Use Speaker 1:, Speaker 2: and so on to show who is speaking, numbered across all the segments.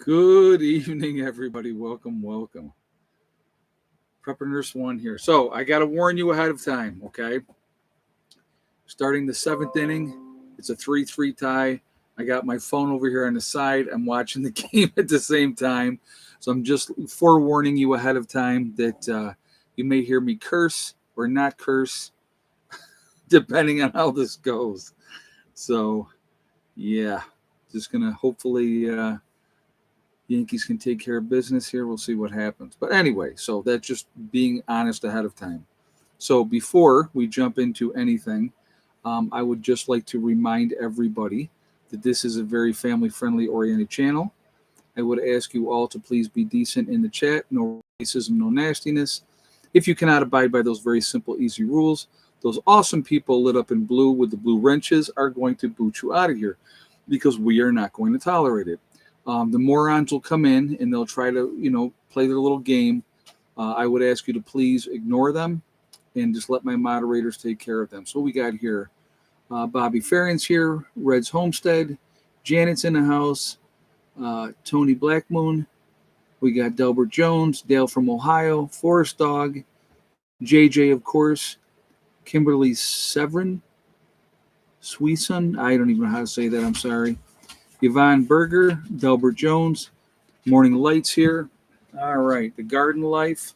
Speaker 1: Good evening, everybody. Welcome, welcome. Prepper Nurse One here. So I got to warn you ahead of time, okay? Starting the seventh inning, it's a 3-3 tie. I got my phone over here on the side. I'm watching the game at the same time. So I'm just forewarning you ahead of time that you may hear me curse or not curse, depending on how this goes. So, yeah, just going to hopefully Yankees can take care of business here. We'll see what happens. But anyway, so that's just being honest ahead of time. So before we jump into anything, I would just like to remind everybody that this is a very family-friendly oriented channel. I would ask you all to please be decent in the chat. No racism, no nastiness. If you cannot abide by those very simple, easy rules, those awesome people lit up in blue with the blue wrenches are going to boot you out of here because we are not going to tolerate it. The morons will come in and they'll try to, play their little game. I would ask you to please ignore them and just let my moderators take care of them. So we got here, Bobby Farron's here, Red's Homestead, Janet's in the house, Tony Blackmoon. We got Delbert Jones, Dale from Ohio, Forest Dog, JJ, of course, Kimberly Severin, Sweeson. I don't even know how to say that. I'm sorry. Yvonne Berger, Delbert Jones, Morning Lights here. All right, The Garden Life,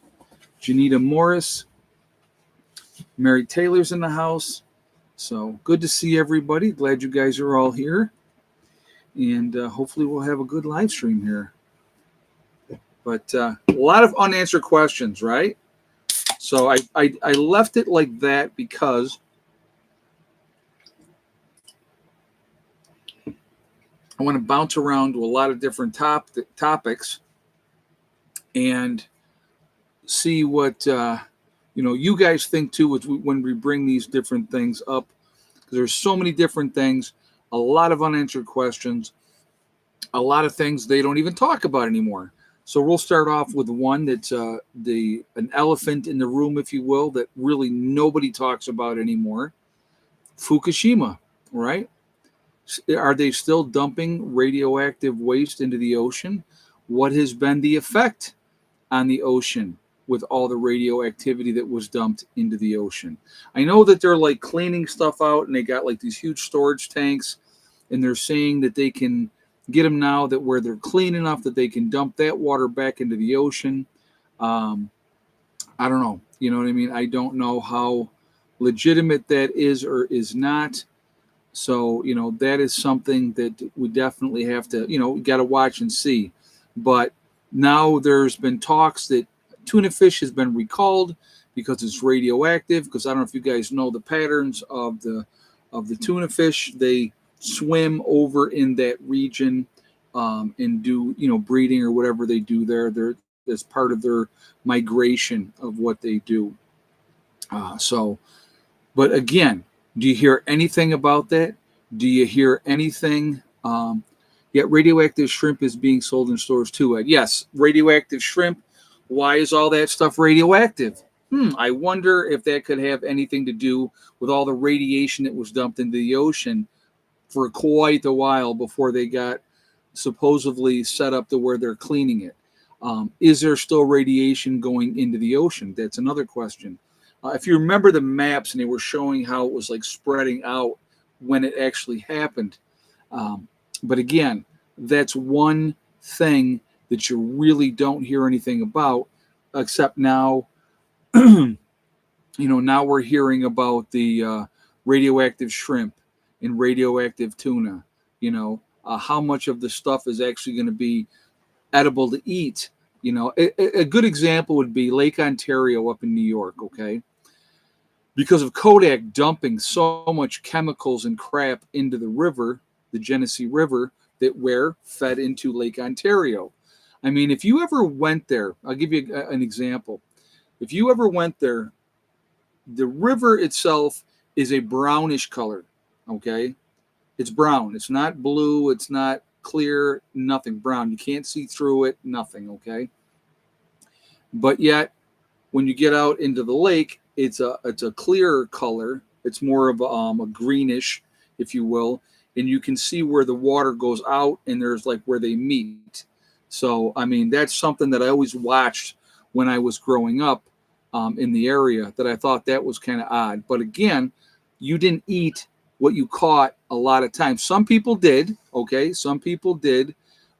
Speaker 1: Janita Morris, Mary Taylor's in the house. So good to see everybody. Glad you guys are all here. And hopefully we'll have a good live stream here. But a lot of unanswered questions, right? So I left it like that because I want to bounce around to a lot of different topics and see what you guys think too when we bring these different things up, because there's so many different things, a lot of unanswered questions, a lot of things they don't even talk about anymore. So we'll start off with one that's an elephant in the room, if you will, that really nobody talks about anymore. Fukushima, right? Are they still dumping radioactive waste into the ocean? What has been the effect on the ocean with all the radioactivity that was dumped into the ocean? I know that they're like cleaning stuff out and they got like these huge storage tanks, and they're saying that they can get them now that where they're clean enough that they can dump that water back into the ocean. I don't know. You know what I mean? I don't know how legitimate that is or is not. So, that is something that we definitely have to, we got to watch and see. But now there's been talks that tuna fish has been recalled because it's radioactive. Because I don't know if you guys know the patterns of the tuna fish. They swim over in that region and do, breeding or whatever they do there. They're as part of their migration of what they do. But again, do you hear anything about that? Do you hear anything? Yet radioactive shrimp is being sold in stores too. Yes, radioactive shrimp. Why is all that stuff radioactive? I wonder if that could have anything to do with all the radiation that was dumped into the ocean for quite a while before they got supposedly set up to where they're cleaning it. Is there still radiation going into the ocean? That's another question. If you remember the maps and they were showing how it was like spreading out when it actually happened. But again, that's one thing that you really don't hear anything about, except now, now we're hearing about the radioactive shrimp and radioactive tuna, how much of the stuff is actually going to be edible to eat. A good example would be Lake Ontario up in New York, okay? Because of Kodak dumping so much chemicals and crap into the river, the Genesee River, that were fed into Lake Ontario. I mean, if you ever went there, I'll give you an example. If you ever went there, the river itself is a brownish color, okay? It's brown. It's not blue. It's not clear. Nothing. Brown. You can't see through it. Nothing, okay? But yet, when you get out into the lake, it's a clearer color. It's more of a greenish, if you will, and you can see where the water goes out, and there's like where they meet. So, I mean, that's something that I always watched when I was growing up in the area, that I thought that was kind of odd. But again, you didn't eat what you caught a lot of times. Some people did, okay? Some people did.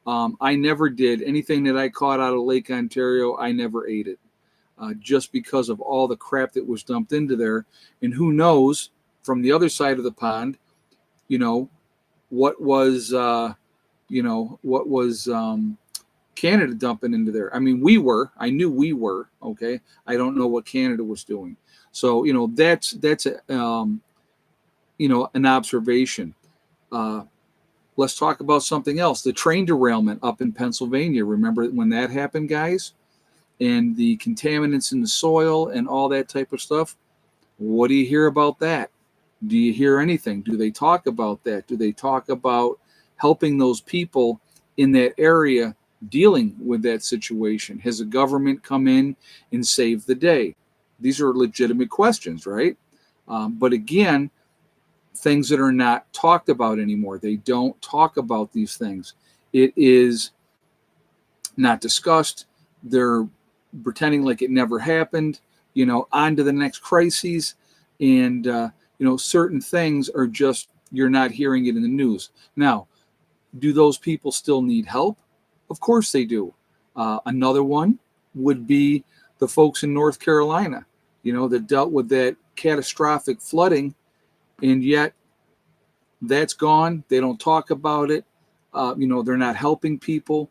Speaker 1: I never did. Anything that I caught out of Lake Ontario, I never ate it, just because of all the crap that was dumped into there. And who knows, from the other side of the pond, you know, what was, what was Canada dumping into there. I mean, I knew we were, okay? I don't know what Canada was doing. So, that's an observation. Let's talk about something else. The train derailment up in Pennsylvania. Remember when that happened, guys? And the contaminants in the soil and all that type of stuff. What do you hear about that? Do you hear anything? Do they talk about that? Do they talk about helping those people in that area dealing with that situation? Has the government come in and saved the day? These are legitimate questions, right? But again, things that are not talked about anymore. They don't talk about these things. It is not discussed. They're pretending like it never happened, on to the next crises. And, certain things are just, you're not hearing it in the news. Now, do those people still need help? Of course they do. Another one would be the folks in North Carolina, that dealt with that catastrophic flooding, and yet that's gone. They don't talk about it. They're not helping people.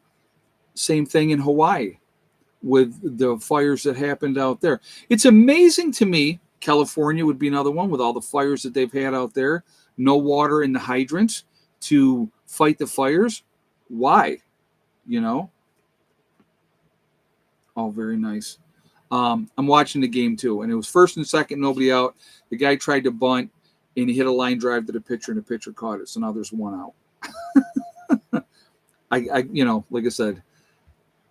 Speaker 1: Same thing in Hawaii with the fires that happened out there. It's amazing to me. California would be another one with all the fires that they've had out there. No water in the hydrants to fight the fires. Why? Oh, very nice. I'm watching the game too, and it was first and second, nobody out. The guy tried to bunt, and he hit a line drive to the pitcher, and the pitcher caught it. So now there's one out. Like I said,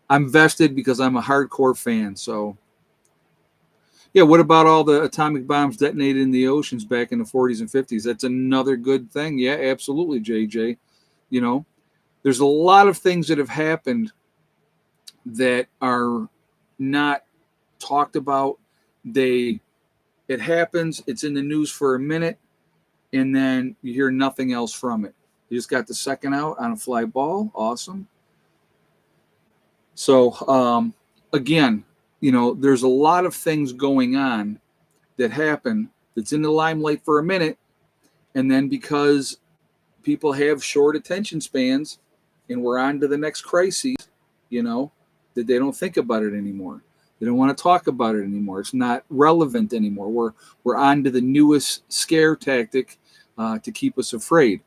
Speaker 1: I'm vested because I'm a hardcore fan. So, yeah, what about all the atomic bombs detonated in the oceans back in the 40s and 50s? That's another good thing. Yeah, absolutely, JJ. There's a lot of things that have happened that are not talked about. It happens, it's in the news for a minute, and then you hear nothing else from it. You just got the second out on a fly ball. Awesome. So, again, there's a lot of things going on that happen that's in the limelight for a minute, and then because people have short attention spans and we're on to the next crisis, that they don't think about it anymore. They don't want to talk about it anymore. It's not relevant anymore. We're on to the newest scare tactic to keep us afraid.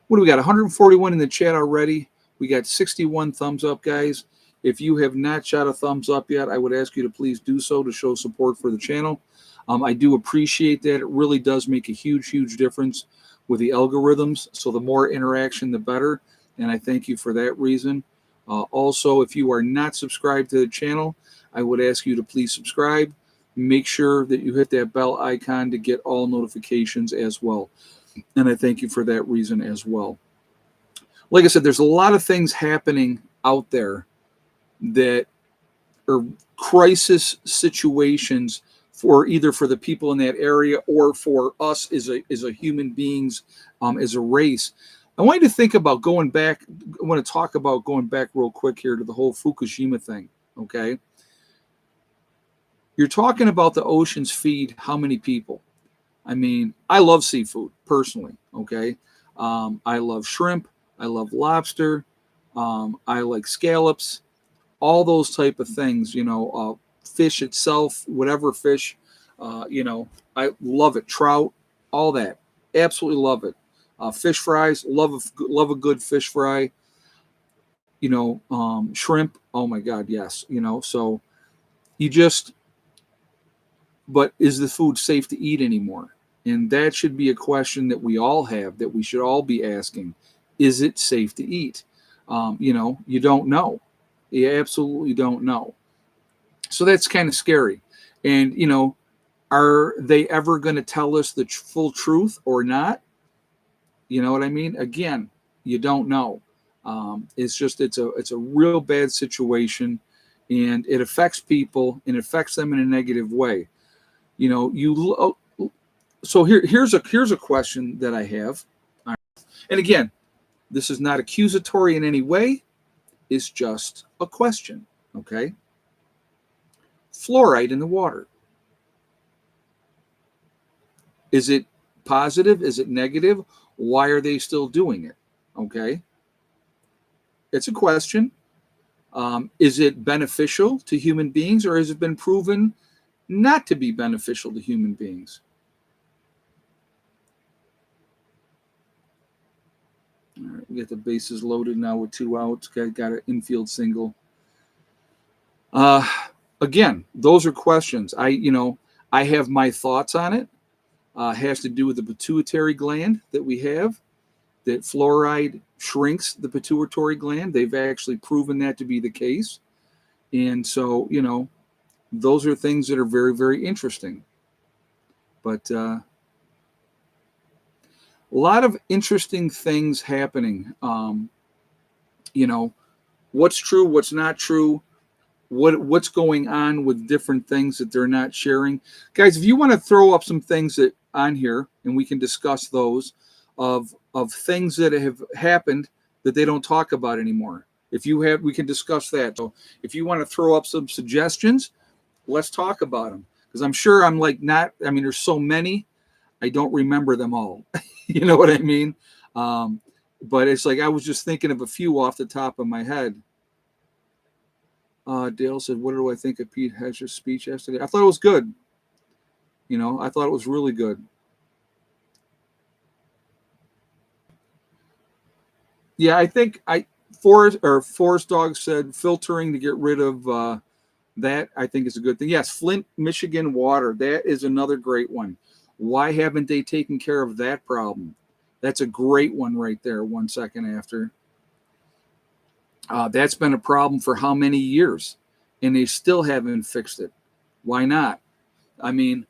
Speaker 1: What do we got? 141 in the chat already. We got 61 thumbs up, guys. If you have not shot a thumbs up yet, I would ask you to please do so to show support for the channel. I do appreciate that. It really does make a huge, huge difference with the algorithms. So the more interaction, the better. And I thank you for that reason. Also, if you are not subscribed to the channel, I would ask you to please subscribe. Make sure that you hit that bell icon to get all notifications as well. And I thank you for that reason as well. Like I said, there's a lot of things happening out there that are crisis situations for either for the people in that area or for us as a human beings, as a race. I want you to think about going back. I want to talk about going back real quick here to the whole Fukushima thing. Okay. You're talking about the oceans feed how many people? I mean, I love seafood personally. Okay. I love shrimp. I love lobster. I like scallops, all those type of things, fish itself, whatever fish, I love it. Trout, all that. Absolutely love it. Fish fries, love a good fish fry. Shrimp. Oh my God, yes. So but is the food safe to eat anymore? And that should be a question that we all have, that we should all be asking. Is it safe to eat? You don't know. You absolutely don't know. So that's kind of scary. And, are they ever going to tell us the full truth or not? You know what I mean? Again, you don't know. It's a real bad situation, and it affects people and it affects them in a negative way. You know, so here's a question that I have, and again, this is not accusatory in any way. It's just a question. Okay, fluoride in the water. Is it positive? Is it negative? Why are they still doing it? Okay, it's a question. Is it beneficial to human beings, or has it been proven not to be beneficial to human beings? All right, we get the bases loaded now with 2 outs. Got an infield single. Uh, Again, those are questions. I have my thoughts on it. Has to do with the pituitary gland that we have. That fluoride shrinks the pituitary gland. They've actually proven that to be the case. And so, those are things that are very, very interesting. But a lot of interesting things happening. What's true, what's not true, what's going on with different things that they're not sharing. Guys, if you want to throw up some things that on here and we can discuss those of things that have happened that they don't talk about anymore. If you have, we can discuss that. So if you want to throw up some suggestions, let's talk about them. Because I'm sure I'm like not, I mean, there's so many, I don't remember them all. You know what I mean? But it's like I was just thinking of a few off the top of my head. Dale said, what do I think of Pete Hedger's speech yesterday? I thought it was good. I thought it was really good. Yeah, I think Forest Dog said filtering to get rid of that, I think is a good thing. Yes, Flint, Michigan water. That is another great one. Why haven't they taken care of that problem? That's a great one right there. 1 second after. That's been a problem for how many years? And they still haven't fixed it. Why not? I mean,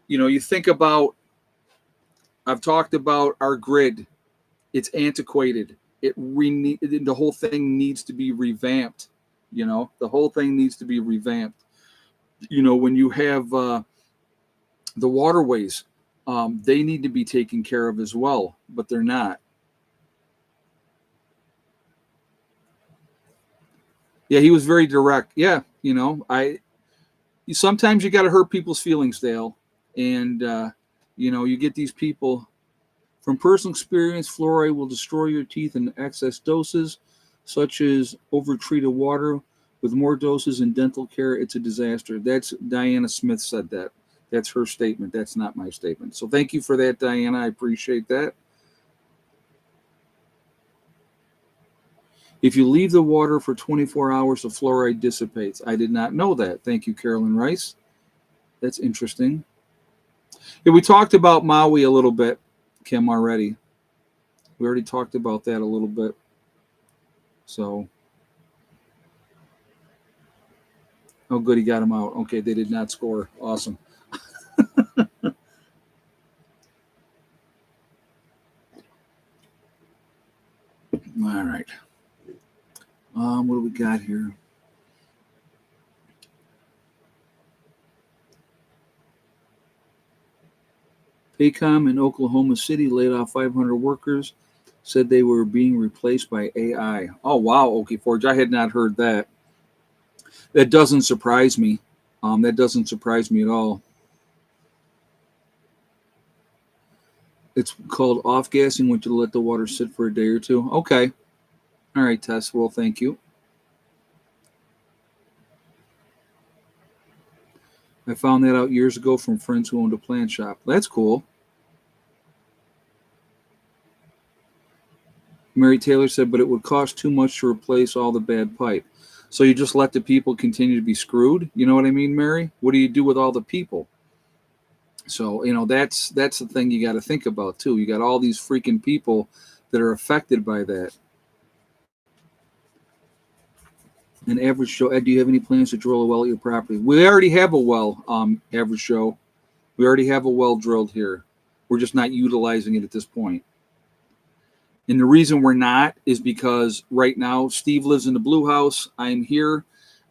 Speaker 1: you think about, I've talked about our grid. It's antiquated. The whole thing needs to be revamped. The whole thing needs to be revamped. When you have the waterways, they need to be taken care of as well, but they're not. Yeah, he was very direct. Yeah, sometimes you got to hurt people's feelings, Dale, and you get these people. From personal experience, fluoride will destroy your teeth in excess doses, such as overtreated water. With more doses in dental care, it's a disaster. That's Diana Smith said that. That's her statement. That's not my statement. So thank you for that, Diana. I appreciate that. If you leave the water for 24 hours, the fluoride dissipates. I did not know that. Thank you, Carolyn Rice. That's interesting. Yeah, we talked about Maui a little bit, Kim, already. We already talked about that a little bit. So, oh, good, he got him out. Okay, they did not score. Awesome. All right. What do we got here? Paycom in Oklahoma City laid off 500 workers, said they were being replaced by AI. Oh, wow. Okay, Forge, I had not heard that. That doesn't surprise me. That doesn't surprise me at all. It's called off-gassing when you let the water sit for a day or two. Okay. All right, Tess. Well, thank you. I found that out years ago from friends who owned a plant shop. That's cool. Mary Taylor said, but it would cost too much to replace all the bad pipe. So you just let the people continue to be screwed? You know what I mean, Mary? What do you do with all the people? So, that's the thing you got to think about, too. You got all these freaking people that are affected by that. An Average Joe, Ed, do you have any plans to drill a well at your property? We already have a well, Average Joe. We already have a well drilled here. We're just not utilizing it at this point. And the reason we're not is because right now Steve lives in the blue house. I'm here,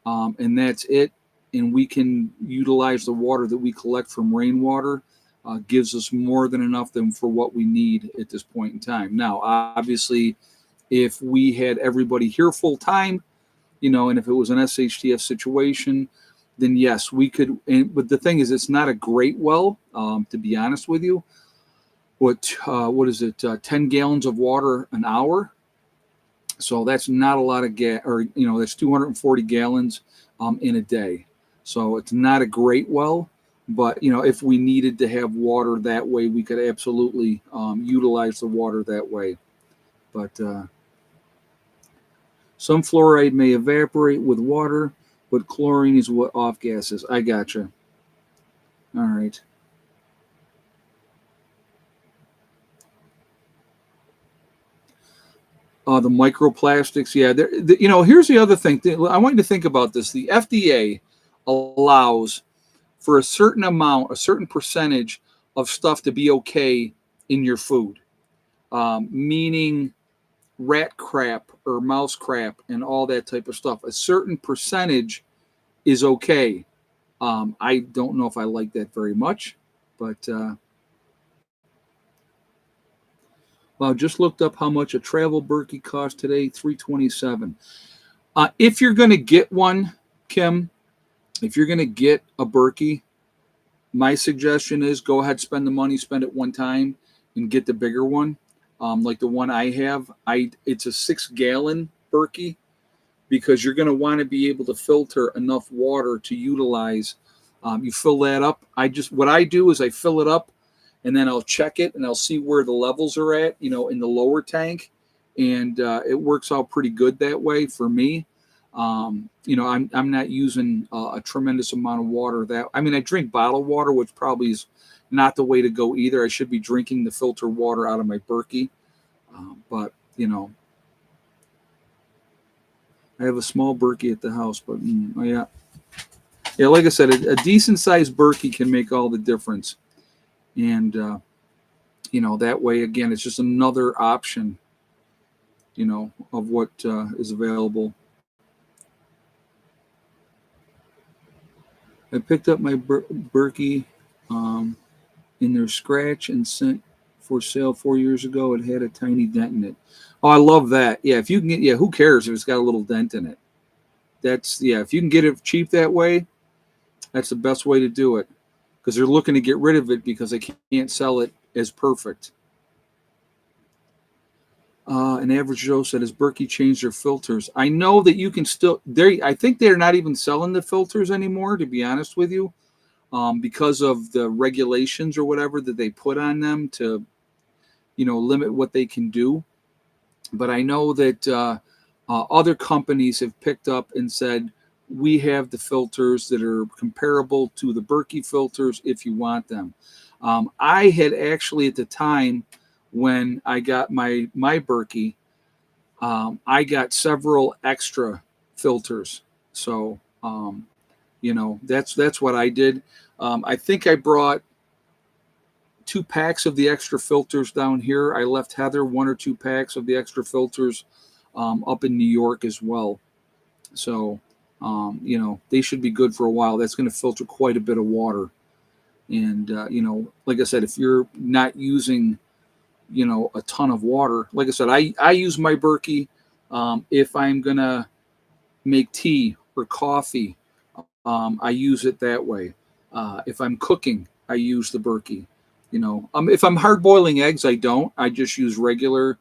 Speaker 1: and that's it. And we can utilize the water that we collect from rainwater. Gives us more than enough than for what we need at this point in time. Now, obviously, if we had everybody here full time, and if it was an SHTF situation, then yes, we could. But the thing is, it's not a great well, to be honest with you. What is it? 10 gallons of water an hour. So that's not a lot of that's 240 gallons in a day. So it's not a great well, but if we needed to have water that way, we could absolutely utilize the water that way. But some fluoride may evaporate with water, but chlorine is what off gases. I gotcha. All right. The microplastics, yeah. Here's the other thing. I want you to think about this. The FDA allows for a certain amount, a certain percentage of stuff to be okay in your food, meaning rat crap or mouse crap and all that type of stuff. A certain percentage is okay. I don't know if I like that very much, but well, just looked up how much a travel Berkey cost today, $327. If you're going to get one, Kim, if you're going to get a Berkey, my suggestion is go ahead, spend the money, spend it one time, and get the bigger one, like the one I have. It's a 6-gallon Berkey because you're going to want to be able to filter enough water to utilize. You fill that up. What I do is I fill it up, and then I'll check it and I'll see where the levels are at, in the lower tank, and it works out pretty good that way for me. I'm not using a tremendous amount of water. I drink bottled water, which probably is not the way to go either. I should be drinking the filtered water out of my Berkey, but I have a small Berkey at the house. But yeah, like I said, a decent sized Berkey can make all the difference, and that way again, it's just another option, of what is available. I picked up my Berkey in their scratch and sent for sale 4 years ago. It had a tiny dent in it. Oh, I love that. Yeah, if you can get, who cares if it's got a little dent in it? If you can get it cheap that way, that's the best way to do it, because they're looking to get rid of it because they can't sell it as perfect. An average Joe said, "Has Berkey changed their filters?" I know that you can still. I think they're not even selling the filters anymore, to be honest with you, because of the regulations or whatever that they put on them to, limit what they can do. But I know that other companies have picked up and said, we have the filters that are comparable to the Berkey filters if you want them. I had actually, at the time when I got my Berkey, I got several extra filters. So, that's what I did. I think I brought 2 packs of the extra filters down here. I left Heather 1 or 2 packs of the extra filters up in New York as well. So, they should be good for a while. That's going to filter quite a bit of water. And, like I said, if you're not using, a ton of water, like I said, I use my Berkey if I'm going to make tea or coffee. I use it that way. If I'm cooking, I use the Berkey. If I'm hard boiling eggs, I don't. I just use regular,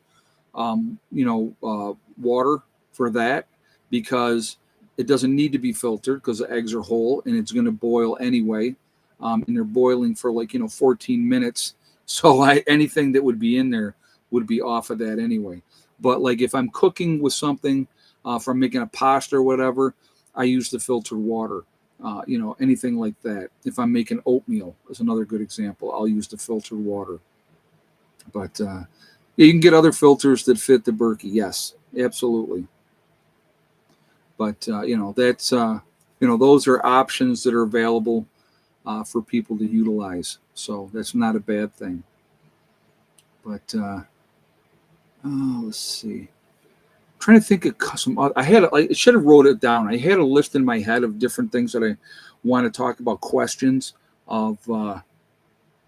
Speaker 1: water for that, because it doesn't need to be filtered because the eggs are whole and it's going to boil anyway. And they're boiling for 14 minutes. So anything that would be in there would be off of that anyway. But like if I'm cooking with something, if I'm making a pasta or whatever, I use the filtered water. Anything like that. If I'm making oatmeal, is another good example, I'll use the filtered water. But you can get other filters that fit the Berkey. Yes, absolutely. But that's those are options that are available for people to utilize. So that's not a bad thing. But Let's see. I'm trying to think of some. I should have wrote it down. I had a list in my head of different things that I want to talk about. Questions of God.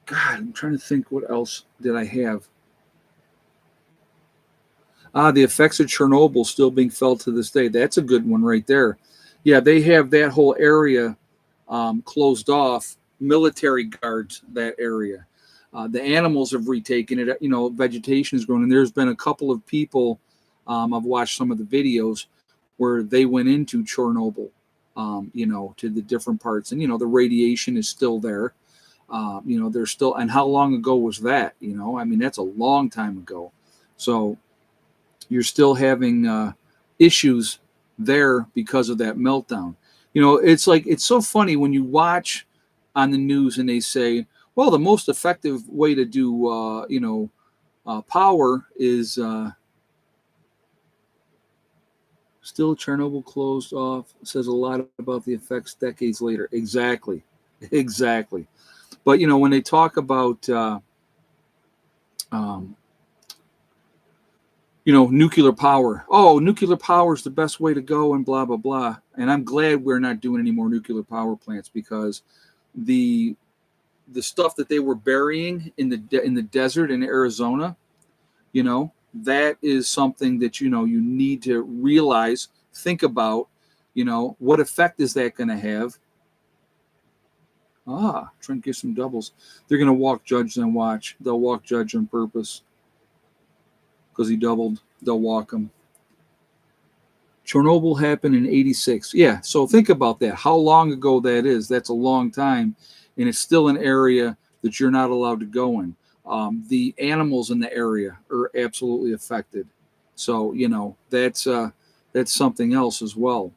Speaker 1: I'm trying to think. What else did I have? The effects of Chernobyl still being felt to this day. That's a good one right there. Yeah, they have that whole area closed off. Military guards that area. The animals have retaken it. Vegetation is growing, and there's been a couple of people. I've watched some of the videos where they went into Chernobyl. To the different parts, and the radiation is still there. There's still, and how long ago was that? That's a long time ago. So you're still having issues there because of that meltdown. It's so funny when you watch on the news and they say, well, the most effective way to do, power is still Chernobyl closed off. Says a lot about the effects decades later. Exactly. Exactly. But, when they talk about, nuclear power. Oh, nuclear power is the best way to go, and blah blah blah. And I'm glad we're not doing any more nuclear power plants, because the stuff that they were burying in the desert in Arizona, that is something that you need to realize, think about, what effect is that going to have? Trying to get some doubles. They're going to walk Judge, then watch. They'll walk Judge on purpose. Because he doubled, they'll walk him. Chernobyl happened in 86. Yeah, so think about that. How long ago that is. That's a long time. And it's still an area that you're not allowed to go in. The animals in the area are absolutely affected. So, that's something else as well.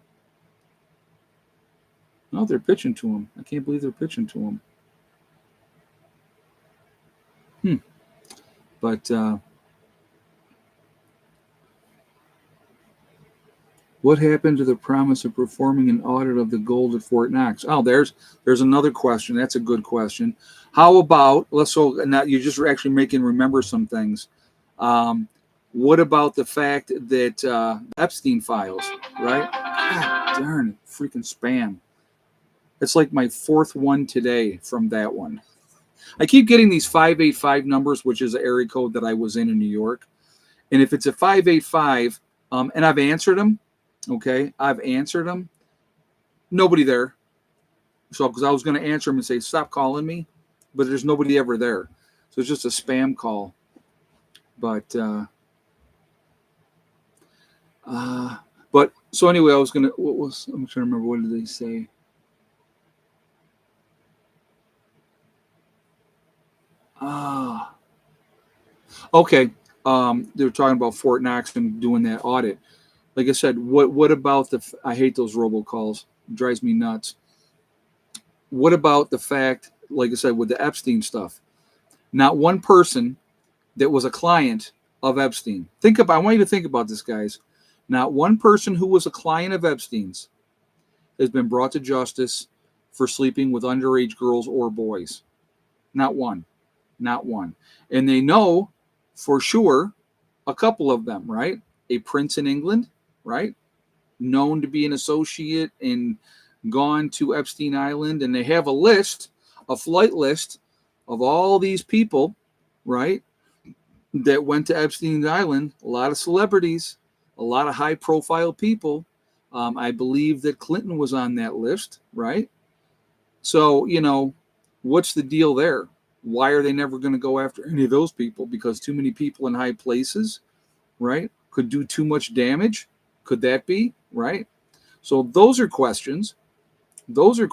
Speaker 1: No, they're pitching to him. I can't believe they're pitching to him. But... what happened to the promise of performing an audit of the gold at Fort Knox? Oh, there's another question. That's a good question. How about, now you're just actually making remember some things. What about the fact that Epstein files, right? God darn it, freaking spam. It's like my fourth one today from that one. I keep getting these 585 numbers, which is an area code that I was in New York. And if it's a 585, and I've answered them, okay, I've answered them. Nobody there. So, because I was going to answer them and say, stop calling me, but there's nobody ever there. So it's just a spam call. But so anyway, I'm trying to remember, what did they say? Okay. They were talking about Fort Knox and doing that audit. Like I said, what about I hate those robocalls. It drives me nuts. What about the fact, like I said, with the Epstein stuff? Not one person that was a client of Epstein. I want you to think about this, guys. Not one person who was a client of Epstein's has been brought to justice for sleeping with underage girls or boys. Not one. Not one. And they know for sure a couple of them, right? A prince in England, right? Known to be an associate and gone to Epstein Island. And they have a flight list of all these people, right, that went to Epstein Island. A lot of celebrities, a lot of high profile people. I believe that Clinton was on that list, right? So, what's the deal there? Why are they never going to go after any of those people? Because too many people in high places, right, could do too much damage. Could that be, right? So those are questions. Why,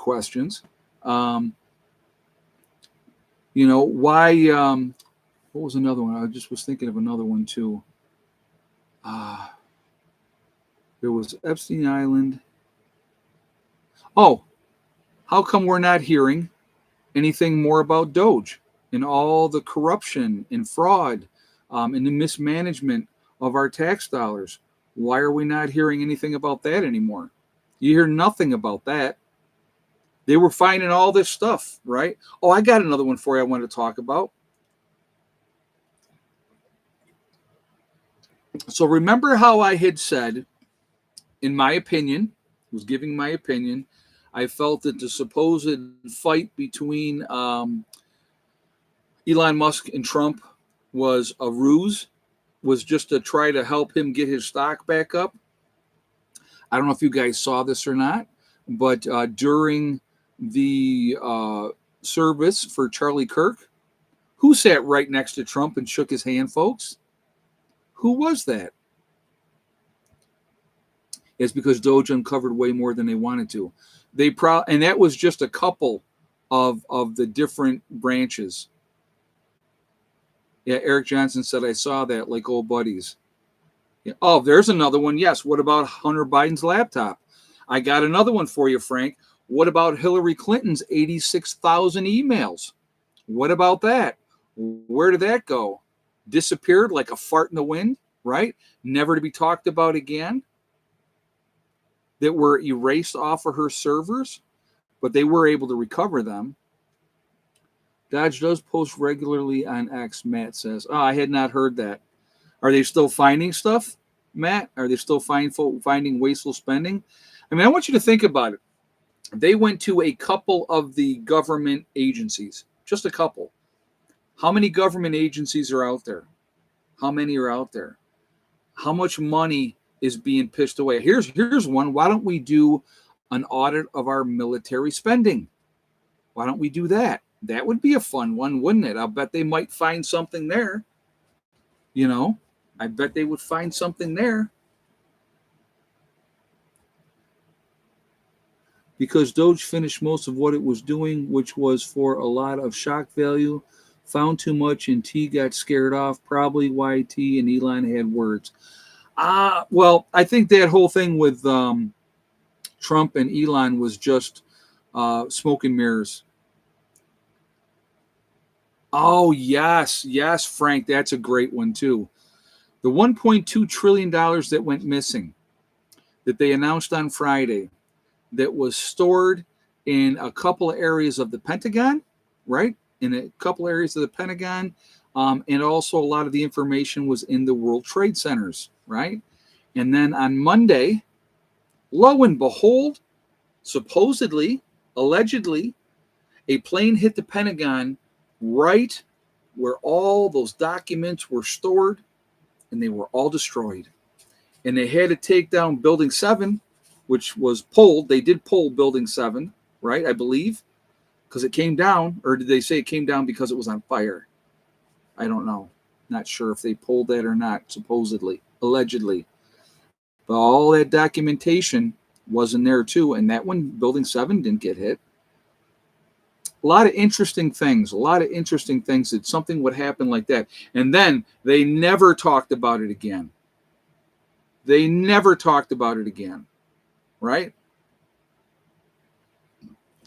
Speaker 1: what was another one? I just was thinking of another one too. There was Epstein Island. Oh, how come we're not hearing anything more about Doge and all the corruption and fraud and the mismanagement of our tax dollars? Why are we not hearing anything about that anymore? You hear nothing about that. They were finding all this stuff, right? Oh, I got another one for you I want to talk about. So remember how I had said, in my opinion, was giving my opinion, I felt that the supposed fight between Elon Musk and Trump was a ruse, was just to try to help him get his stock back up. I don't know if you guys saw this or not, but during the service for Charlie Kirk, who sat right next to Trump and shook his hand, folks? Who was that? It's because Doge uncovered way more than they wanted to. And that was just a couple of the different branches. Yeah, Eric Johnson said, I saw that, like old buddies. Yeah. Oh, there's another one. Yes. What about Hunter Biden's laptop? I got another one for you, Frank. What about Hillary Clinton's 86,000 emails? What about that? Where did that go? Disappeared like a fart in the wind, right? Never to be talked about again. That were erased off of her servers, but they were able to recover them. Dodge does post regularly on X, Matt says. Oh, I had not heard that. Are they still finding stuff, Matt? Are they still finding wasteful spending? I mean, I want you to think about it. They went to a couple of the government agencies, just a couple. How many government agencies are out there? How many are out there? How much money is being pissed away? Here's one. Why don't we do an audit of our military spending? Why don't we do that? That would be a fun one, wouldn't it? I'll bet they might find something there. You know, I bet they would find something there. Because Doge finished most of what it was doing, which was for a lot of shock value, found too much, and T got scared off. Probably why T and Elon had words. Well, I think that whole thing with Trump and Elon was just smoke and mirrors. Oh, yes, Frank, that's a great one too. The $1.2 trillion that went missing, that they announced on Friday, that was stored in a couple of areas of the Pentagon, right? In a couple areas of the Pentagon, and also a lot of the information was in the World Trade Centers, right? And then on Monday, lo and behold, supposedly, allegedly, a plane hit the Pentagon right where all those documents were stored, and they were all destroyed. And they had to take down Building 7, which was pulled. They did pull Building 7, right, I believe, because it came down. Or did they say it came down because it was on fire? I don't know. Not sure if they pulled that or not, supposedly, allegedly. But all that documentation was in there too. And that one, Building 7, didn't get hit. A lot of interesting things. That something would happen like that. And then they never talked about it again. Right?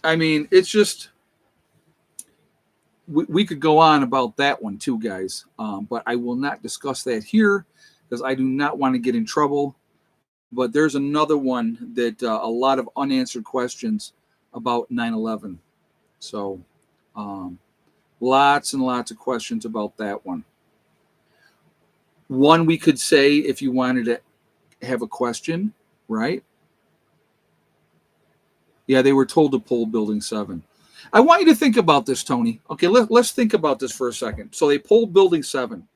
Speaker 1: I mean, it's just, we could go on about that one too, guys. But I will not discuss that here because I do not want to get in trouble. But there's another one that a lot of unanswered questions about 9/11. So lots and lots of questions about that one. One we could say if you wanted to have a question, right? Yeah, they were told to pull Building 7. I want you to think about this, Tony. Okay, let's think about this for a second. So they pulled Building 7.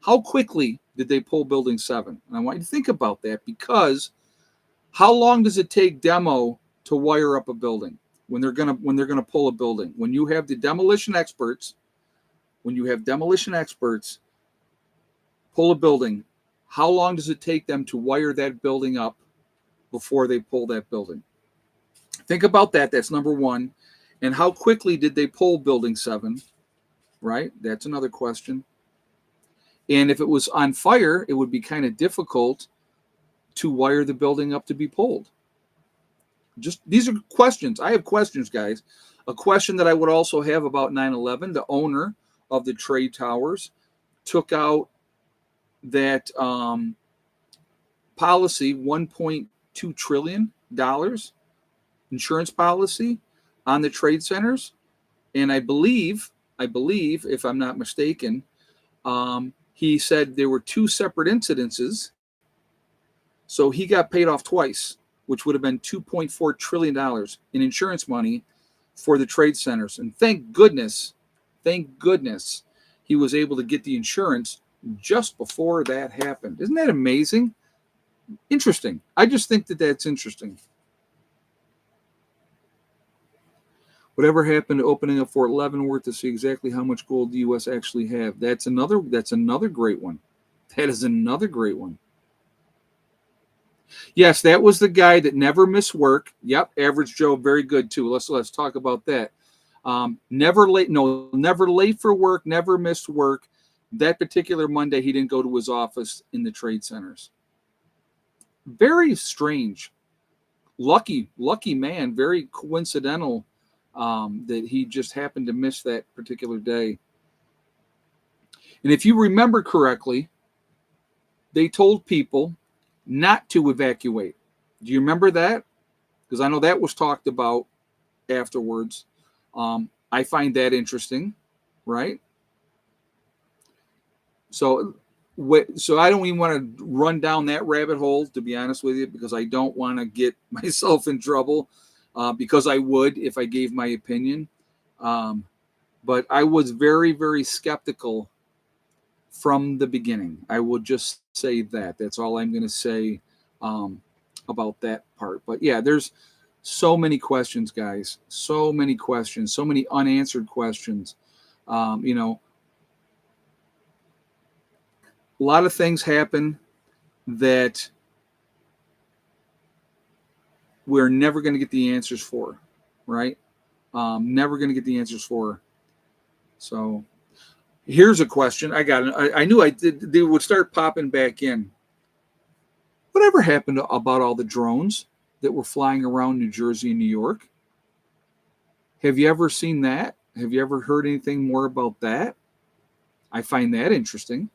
Speaker 1: How quickly did they pull Building 7? And I want you to think about that because how long does it take demo to wire up a building when they're gonna pull a building? When you have the demolition experts, pull a building, how long does it take them to wire that building up before they pull that building? Think about that. That's number one. And how quickly did they pull Building 7? Right? That's another question. And if it was on fire, it would be kind of difficult to wire the building up to be pulled. Just these are questions. I have questions, guys. A question that I would also have about 9/11, the owner of the trade towers took out that policy, $1.2 trillion insurance policy on the trade centers. And I believe, if I'm not mistaken, he said there were two separate incidences. So he got paid off twice, which would have been $2.4 trillion in insurance money for the trade centers. And thank goodness, he was able to get the insurance just before that happened. Isn't that amazing? Interesting. I just think that that's interesting. Whatever happened to opening up Fort Leavenworth to see exactly how much gold the U.S. actually have? That's another great one. That is another great one. Yes, that was the guy that never missed work. Yep, Average Joe, very good too. Let's talk about that. Never late for work, never missed work. That particular Monday, he didn't go to his office in the trade centers. Very strange. Lucky man. Very coincidental that he just happened to miss that particular day. And if you remember correctly, they told people not to evacuate. Do you remember that? Because I know that was talked about afterwards. I find that interesting, right? So I don't even want to run down that rabbit hole, to be honest with you, because I don't want to get myself in trouble, because I would if I gave my opinion. But I was very, very skeptical from the beginning. I will just say that. That's all I'm going to say about that part. But yeah, there's so many questions, guys. So many questions. So many unanswered questions. A lot of things happen that we're never going to get the answers for, right? Never going to get the answers for. So here's a question. I got it. I knew they would start popping back in. Whatever happened about all the drones that were flying around New Jersey and New York? Have you ever seen that? Have you ever heard anything more about that? I find that interesting,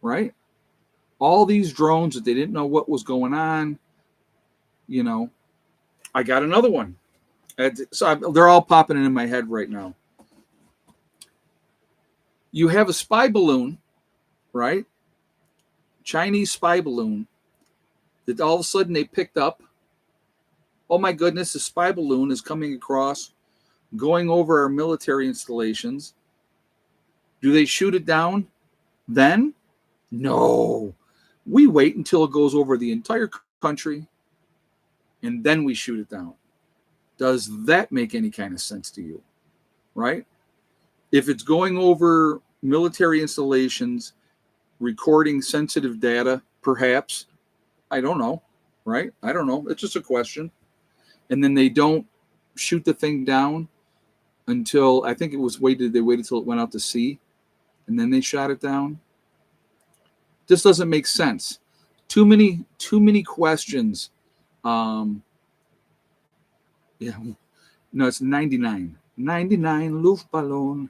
Speaker 1: right? All these drones that they didn't know what was going on. I got another one. So they're all popping in my head right now. You have a spy balloon, right? Chinese spy balloon that all of a sudden they picked up. Oh my goodness, the spy balloon is coming across, going over our military installations. Do they shoot it down then? No. We wait until it goes over the entire country, and then we shoot it down. Does that make any kind of sense to you? Right? If it's going over military installations, recording sensitive data, perhaps, I don't know, right? I don't know. It's just a question. And then they don't shoot the thing down until, I think it was they waited till it went out to sea, and then they shot it down. This doesn't make sense. Too many questions. Yeah. No, it's 99. 99 Luftballon.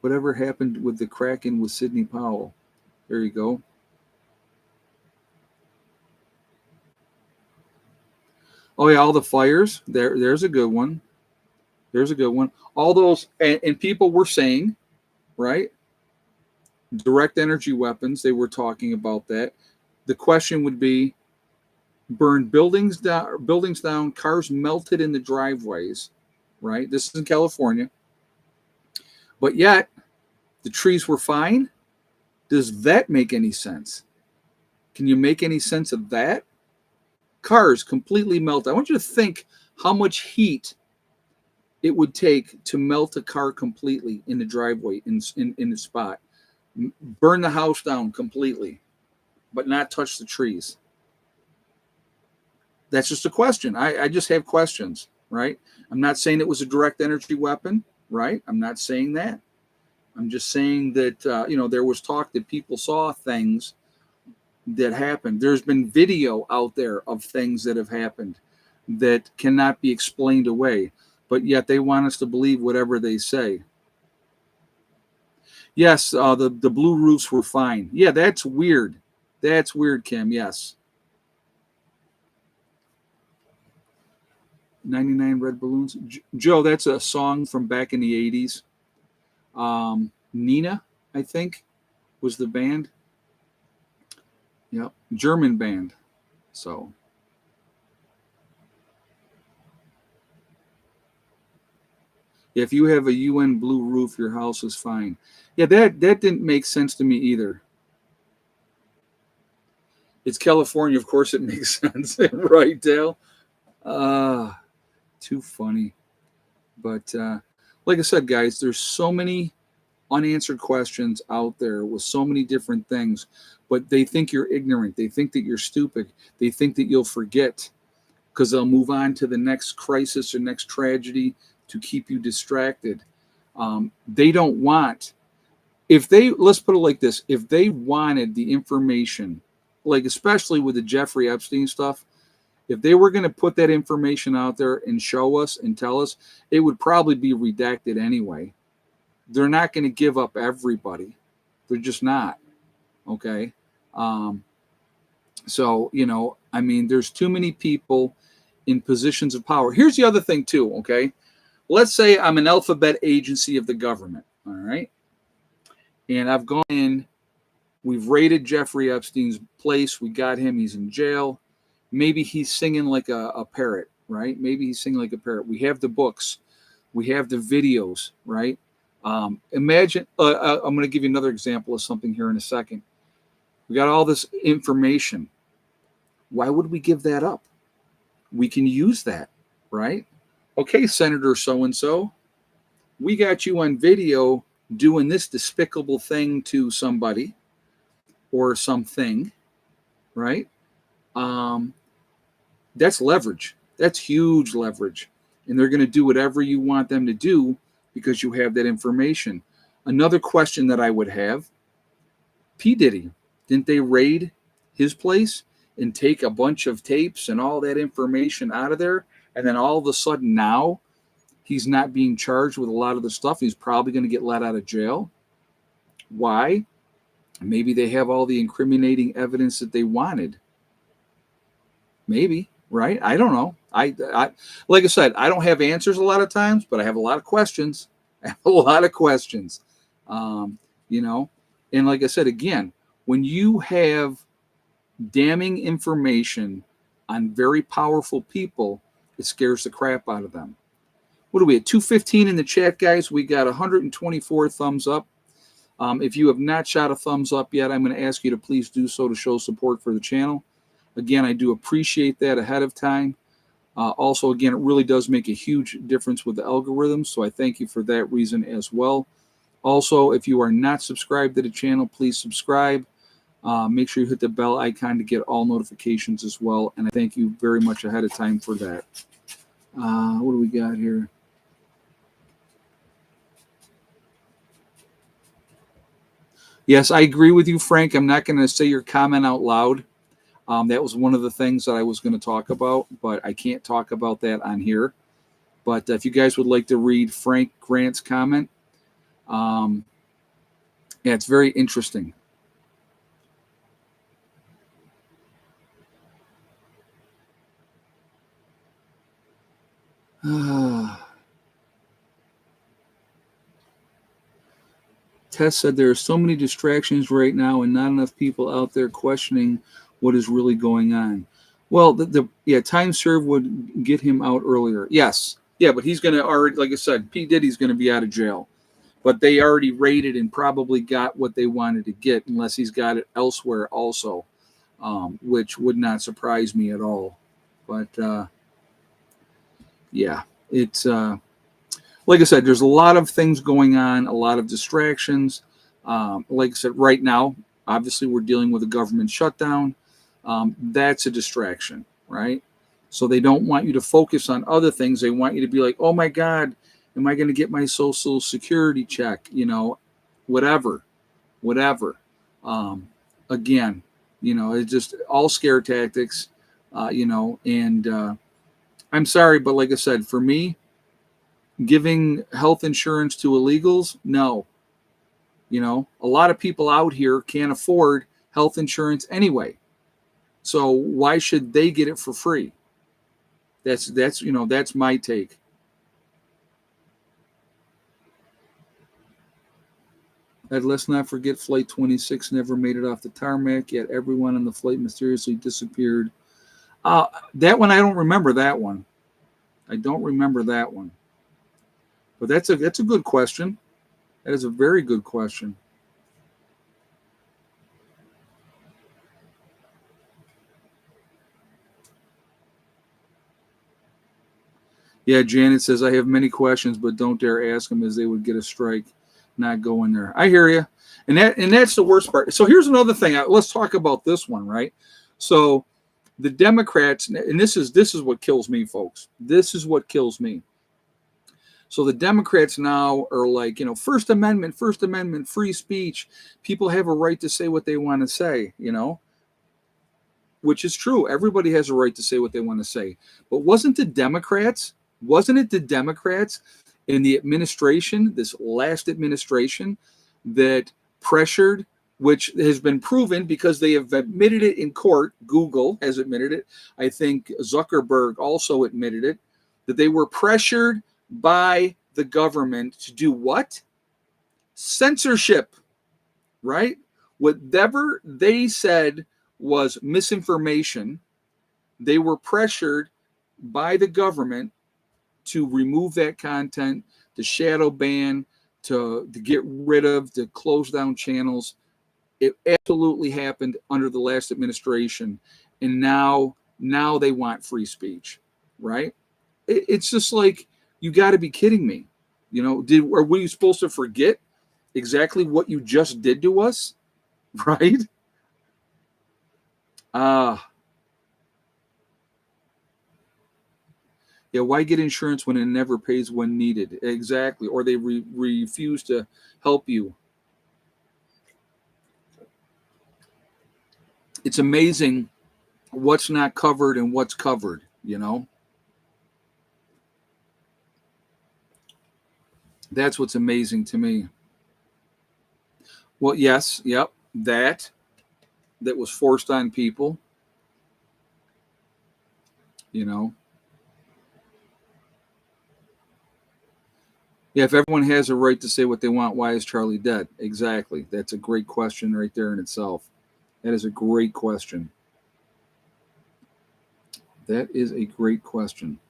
Speaker 1: Whatever happened with the Kraken with Sidney Powell? There you go. Oh yeah, all the fires. There's a good one. There's a good one. All those and people were saying, right? Direct energy weapons. They were talking about that. The question would be, burn buildings down, cars melted in the driveways, right? This is in California. But yet, the trees were fine. Does that make any sense? Can you make any sense of that? Cars completely melted. I want you to think how much heat it would take to melt a car completely in the driveway, in the spot. Burn the house down completely, but not touch the trees. That's just a question. I just have questions, right? I'm not saying it was a direct energy weapon, right? I'm not saying that. I'm just saying that, there was talk that people saw things that happened. There's been video out there of things that have happened that cannot be explained away, but yet they want us to believe whatever they say. Yes, the blue roofs were fine. Yeah, that's weird. That's weird, Kim. Yes. 99 red balloons. Joe, that's a song from back in the 80s. Nina, I think, was the band. Yep, German band. So, if you have a UN blue roof, your house is fine. Yeah, that didn't make sense to me either. It's California, of course it makes sense, right, Dale? Too funny. But like I said, guys, there's so many unanswered questions out there with so many different things, but they think you're ignorant. They think that you're stupid. They think that you'll forget because they'll move on to the next crisis or next tragedy to keep you distracted. They don't want, let's put it like this, if they wanted the information, like especially with the Jeffrey Epstein stuff, if they were going to put that information out there and show us and tell us, it would probably be redacted anyway. They're not going to give up everybody. They're just not. Okay. So, I mean, there's too many people in positions of power. Here's the other thing too. Okay. Let's say I'm an alphabet agency of the government. All right. And I've gone in, we've raided Jeffrey Epstein's place. We got him. He's in jail. Maybe he's singing like a parrot, right? Maybe he's singing like a parrot. We have the books. We have the videos, right? Imagine, I'm going to give you another example of something here in a second. We got all this information. Why would we give that up? We can use that, right? Okay, Senator so-and-so, we got you on video doing this despicable thing to somebody or something, right? That's leverage. That's huge leverage. And they're going to do whatever you want them to do because you have that information. Another question that I would have, P. Diddy, didn't they raid his place and take a bunch of tapes and all that information out of there? And then all of a sudden now he's not being charged with a lot of the stuff. He's probably going to get let out of jail. Why? Maybe they have all the incriminating evidence that they wanted. Maybe, right? I don't know. I like I said, I don't have answers a lot of times, but I have a lot of questions. I have a lot of questions. And like I said, again, when you have damning information on very powerful people, it scares the crap out of them. What are we at? 215 in the chat, guys. We got 124 thumbs up. If you have not shot a thumbs up yet, I'm going to ask you to please do so to show support for the channel. Again, I do appreciate that ahead of time. Also, again, it really does make a huge difference with the algorithm, so I thank you for that reason as well. Also, if you are not subscribed to the channel, please subscribe. Make sure you hit the bell icon to get all notifications as well, and I thank you very much ahead of time for that. What do we got here? Yes, I agree with you, Frank. I'm not going to say your comment out loud. That was one of the things that I was going to talk about, but I can't talk about that on here. But if you guys would like to read Frank Grant's comment, yeah, it's very interesting. Tess said there are so many distractions right now and not enough people out there questioning what is really going on. Well, time served would get him out earlier. Yes. Yeah, but he's going to already, like I said, P. Diddy's going to be out of jail. But they already raided and probably got what they wanted to get, unless he's got it elsewhere also, which would not surprise me at all. But, yeah, it's, like I said, there's a lot of things going on, a lot of distractions. Like I said, right now, obviously we're dealing with a government shutdown. That's a distraction, right? So they don't want you to focus on other things. They want you to be like, oh my God, am I going to get my social security check? Whatever. Again, it's just all scare tactics, and I'm sorry, but like I said, for me, giving health insurance to illegals, no. A lot of people out here can't afford health insurance anyway. So why should they get it for free? That's my take. And let's not forget Flight 26 never made it off the tarmac, yet everyone on the flight mysteriously disappeared. That one, I don't remember that one. I don't remember that one. But that's a good question. That is a very good question. Yeah, Janet says, I have many questions, but don't dare ask them as they would get a strike. Not going there. I hear you. And that's the worst part. So here's another thing. Let's talk about this one, right? So the Democrats, and this is what kills me, folks. This is what kills me. So the Democrats now are like, First Amendment, free speech. People have a right to say what they want to say, which is true. Everybody has a right to say what they want to say. But wasn't it the Democrats in the administration, this last administration, that pressured, which has been proven because they have admitted it in court. Google has admitted it. I think Zuckerberg also admitted it, that they were pressured by the government to do what? Censorship, right? Whatever they said was misinformation, they were pressured by the government to remove that content, to shadow ban, to get rid of, to close down channels. It absolutely happened under the last administration, and now they want free speech, right? It's just like, you got to be kidding me. Are we supposed to forget exactly what you just did to us, right? Yeah, why get insurance when it never pays when needed? Exactly. Or they refuse to help you. It's amazing what's not covered and what's covered, That's what's amazing to me. Well, yes, yep, that was forced on people, Yeah, if everyone has a right to say what they want, why is Charlie dead? Exactly. That's a great question right there in itself. That is a great question. That is a great question.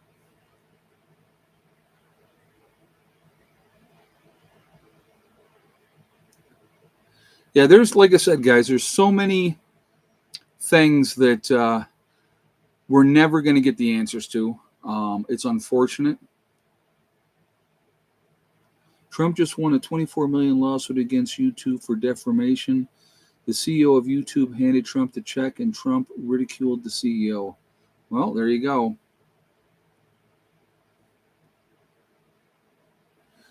Speaker 1: Yeah, there's, like I said, guys, there's so many things that we're never going to get the answers to. It's unfortunate. Trump just won a $24 million lawsuit against YouTube for defamation. The CEO of YouTube handed Trump the check, and Trump ridiculed the CEO. Well, there you go.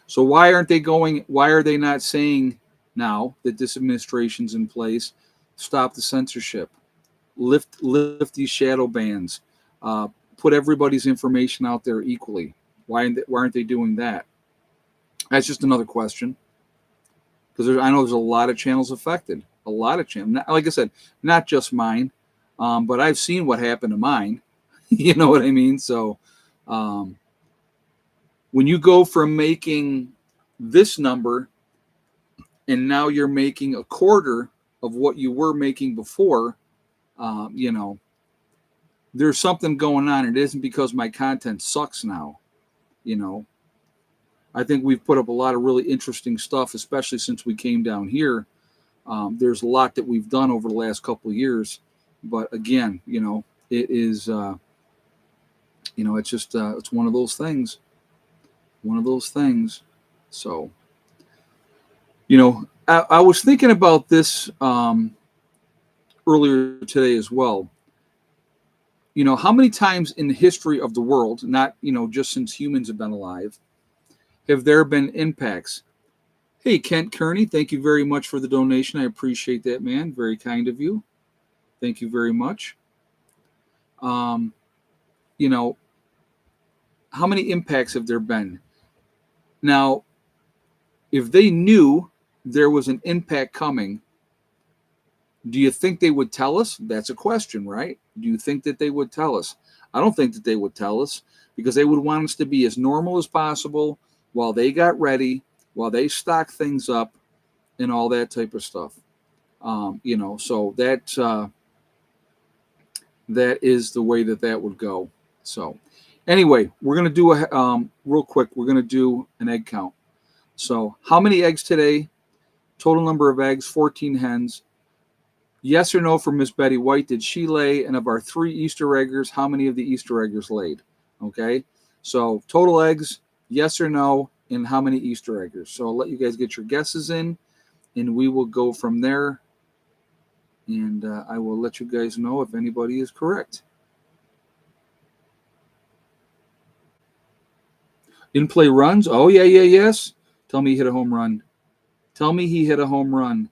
Speaker 1: So why are they not saying now that this administration's in place, stop the censorship, lift these shadow bans, put everybody's information out there equally? Why aren't they doing that? That's just another question. Because I know there's a lot of channels affected. A lot of channels. Like I said, not just mine, but I've seen what happened to mine. You know what I mean? So when you go from making this number and now you're making a quarter of what you were making before, there's something going on. It isn't because my content sucks now. I think we've put up a lot of really interesting stuff, especially since we came down here. There's a lot that we've done over the last couple of years, but again, it is, it's just, it's one of those things. One of those things. So, I was thinking about this earlier today as well. How many times in the history of the world, not, just since humans have been alive, have there been impacts? Hey, Kent Kearney, thank you very much for the donation. I appreciate that, man. Very kind of you. Thank you very much. How many impacts have there been? Now, if they knew there was an impact coming, Do you think they would tell us? That's a question, right? Do you think that they would tell us? I don't think that they would tell us because they would want us to be as normal as possible while they got ready, while they stocked things up, and all that type of stuff. So that is the way that would go. So, anyway, we're gonna do real quick. We're gonna do an egg count. So, how many eggs today? Total number of eggs: 14 hens. Yes or no for Miss Betty White? Did she lay? And of our 3 Easter eggers, how many of the Easter eggers laid? Okay, so total eggs, yes or no, and how many Easter eggers? So I'll let you guys get your guesses in, and we will go from there. And I will let you guys know if anybody is correct. In play runs? Oh, yeah, yes. Tell me he hit a home run. Tell me he hit a home run.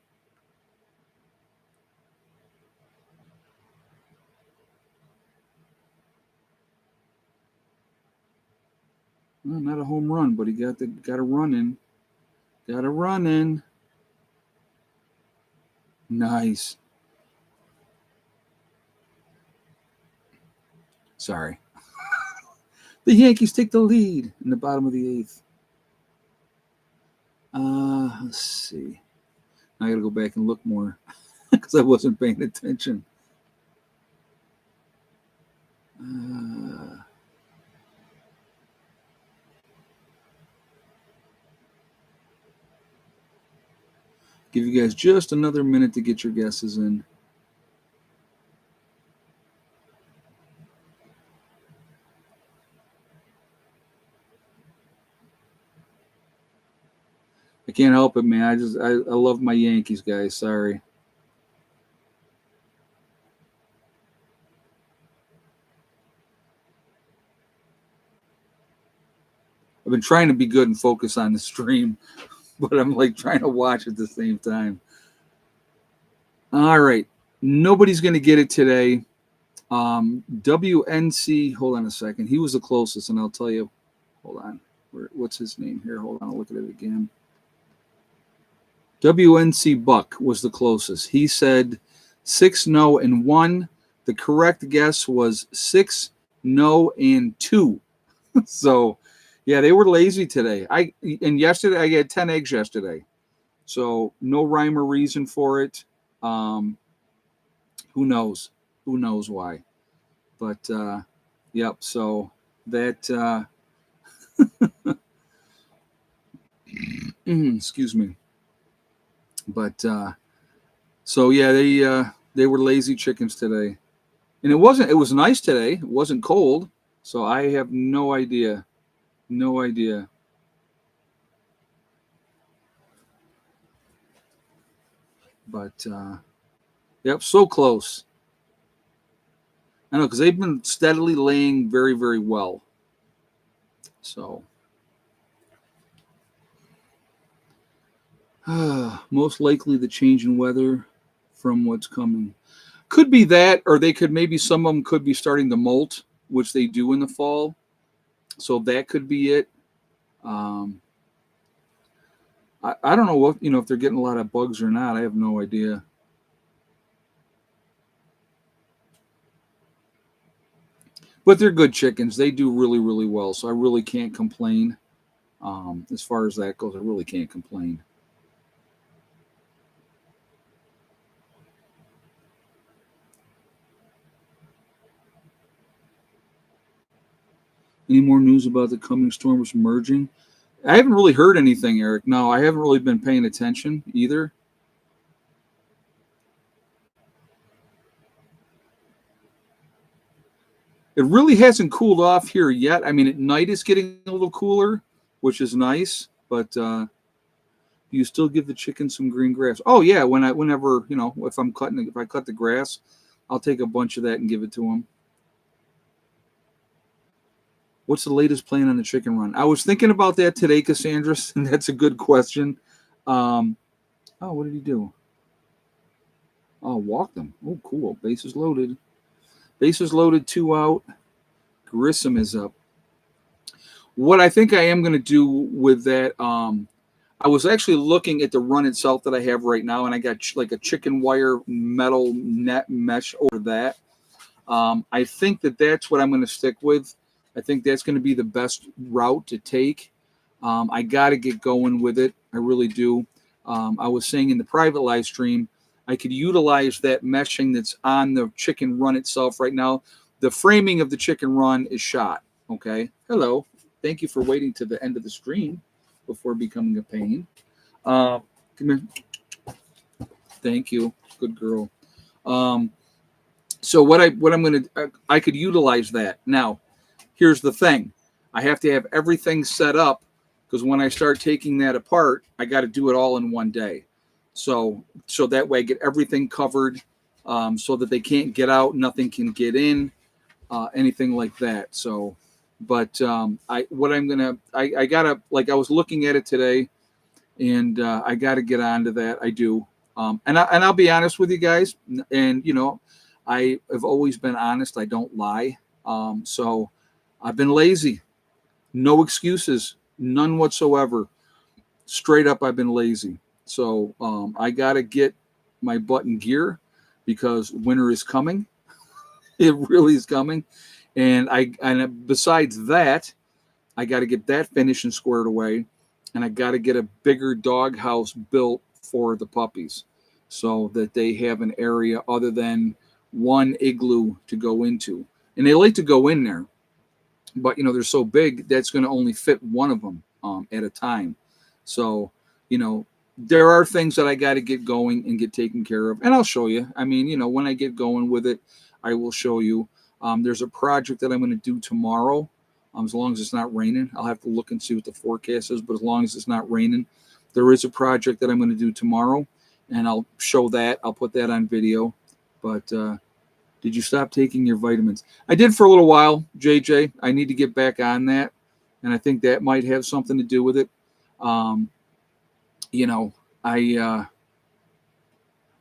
Speaker 1: Well, not a home run, but he got a run in. Got a run in. Nice. Sorry. The Yankees take the lead in the bottom of the 8th. Let's see. I got to go back and look more because I wasn't paying attention. Give you guys just another minute to get your guesses in. I can't help it, man. I love my Yankees, guys. Sorry. I've been trying to be good and focus on the stream, but I'm like trying to watch at the same time. All right. Nobody's going to get it today. WNC, hold on a second. He was the closest, and I'll tell you. Hold on. What's his name here? Hold on. I'll look at it again. WNC Buck was the closest. He said 6 no and 1. The correct guess was 6 no and 2. So, yeah, they were lazy today. Yesterday I had 10 eggs yesterday. So, no rhyme or reason for it. Who knows? Who knows why? But yep, so that excuse me. But so yeah, they were lazy chickens today. And it was nice today. It wasn't cold. So I have no idea. No idea. But yep, so close. I know, because they've been steadily laying very, very well. So most likely the change in weather from what's coming. Could be that, or they could maybe some of them could be starting to molt, which they do in the fall. So that could be it. I don't know what, if they're getting a lot of bugs or not. I have no idea. But they're good chickens. They do really, really well. So I really can't complain. As far as that goes, I really can't complain. Any more news about the coming storms merging? I haven't really heard anything, Eric. No, I haven't really been paying attention either. It really hasn't cooled off here yet. I mean, at night it's getting a little cooler, which is nice. But do you still give the chicken some green grass? Oh yeah, whenever if I cut the grass, I'll take a bunch of that and give it to them. What's the latest plan on the chicken run? I was thinking about that today, Cassandra, and that's a good question. Oh, what did he do? Oh, walk them. Oh, cool. Bases loaded. Bases loaded, 2 out. Grissom is up. What I think I am going to do with that, I was actually looking at the run itself that I have right now, and I got like a chicken wire metal net mesh over that. I think that that's what I'm going to stick with. I think that's going to be the best route to take. I got to get going with it. I really do. I was saying in the private live stream, I could utilize that meshing that's on the chicken run itself right now. The framing of the chicken run is shot. Okay. Hello. Thank you for waiting to the end of the stream before becoming a pain. Come here. Thank you. Good girl. So I could utilize that. Now, here's the thing. I have to have everything set up because when I start taking that apart, I got to do it all in one day. So that way I get everything covered, so that they can't get out, nothing can get in, anything like that. So, but I gotta, like, I was looking at it today, and I got to get onto that. I do, and I'll be honest with you guys, and I have always been honest. I don't lie. So I've been lazy. No excuses, none whatsoever. Straight up, I've been lazy. So I got to get my butt in gear because winter is coming. It really is coming. And besides that, I got to get that finished and squared away. And I got to get a bigger dog house built for the puppies so that they have an area other than one igloo to go into. And they like to go in there, but they're so big that's going to only fit one of them at a time. So there are things that I got to get going and get taken care of, and I'll show you. I mean, when I get going with it, I will show you. There's a project that I'm going to do tomorrow. As long as it's not raining, I'll have to look and see what the forecast is. But as long as it's not raining, there is a project that I'm going to do tomorrow, and I'll show that. I'll put that on video. But did you stop taking your vitamins? I did for a little while, JJ. I need to get back on that, and I think that might have something to do with it.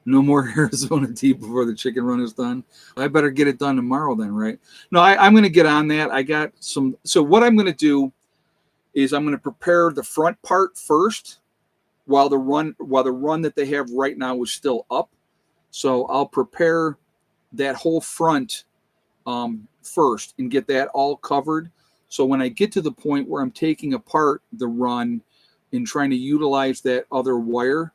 Speaker 1: No more Arizona tea before the chicken run is done. I better get it done tomorrow then, right? No, I'm going to get on that. I got some. So what I'm going to do is I'm going to prepare the front part first while the run that they have right now is still up. So I'll prepare that whole front first and get that all covered. So when I get to the point where I'm taking apart the run and trying to utilize that other wire,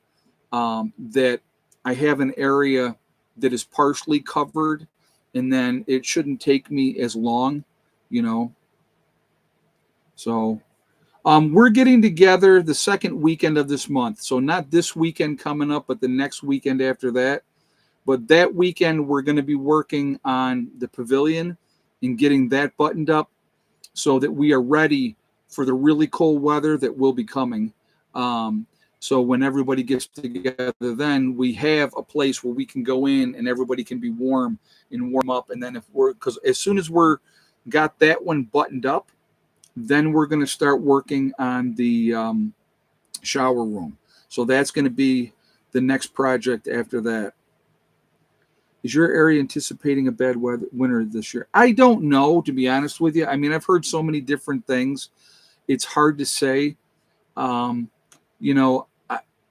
Speaker 1: that I have an area that is partially covered, and then it shouldn't take me as long, So we're getting together the second weekend of this month. So not this weekend coming up, but the next weekend after that. But that weekend, we're going to be working on the pavilion and getting that buttoned up so that we are ready for the really cold weather that will be coming. So when everybody gets together, then we have a place where we can go in and everybody can be warm and warm up. And then because as soon as we're got that one buttoned up, then we're going to start working on the shower room. So that's going to be the next project after that. Is your area anticipating a bad winter this year? I don't know, to be honest with you. I mean, I've heard so many different things. It's hard to say.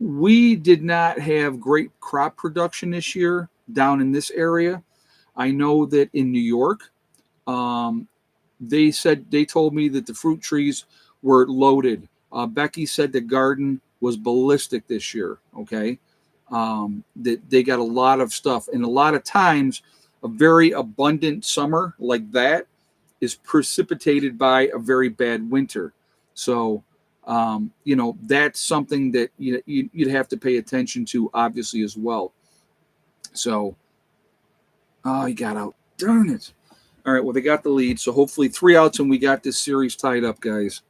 Speaker 1: We did not have great crop production this year down in this area. I know that in New York, they told me that the fruit trees were loaded. Becky said the garden was ballistic this year. Okay. That they got a lot of stuff, and a lot of times a very abundant summer like that is precipitated by a very bad winter. So that's something that you'd have to pay attention to, obviously, as well. So he got out. Darn it. All right, well, they got the lead, so hopefully 3 outs and we got this series tied up, guys.